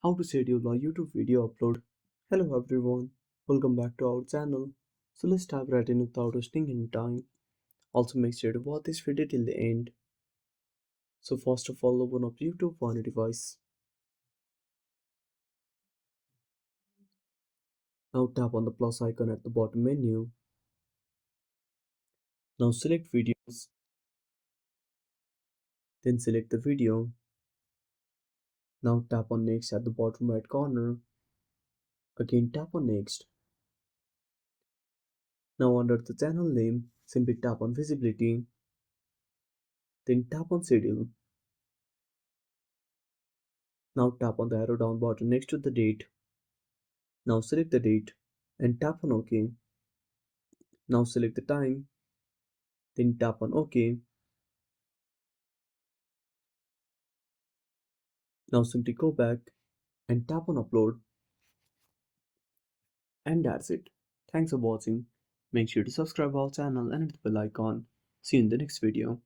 How to schedule a YouTube video upload. Hello everyone, welcome back to our channel. So let's dive right in without wasting any time. Also make sure to watch this video till the end. So first of all, open up YouTube on your device. Now tap on the plus icon at the bottom menu. Now select videos, then select the video. Now tap on next at the bottom right corner. Again tap on next. Now under the channel name, simply tap on visibility, then tap on schedule. Now tap on the arrow down button next to the date. Now select the date and tap on OK. Now select the time, then tap on OK. Now simply go back and tap on upload. And that's it. Thanks for watching. Make sure to subscribe our channel and hit the bell icon. See you in the next video.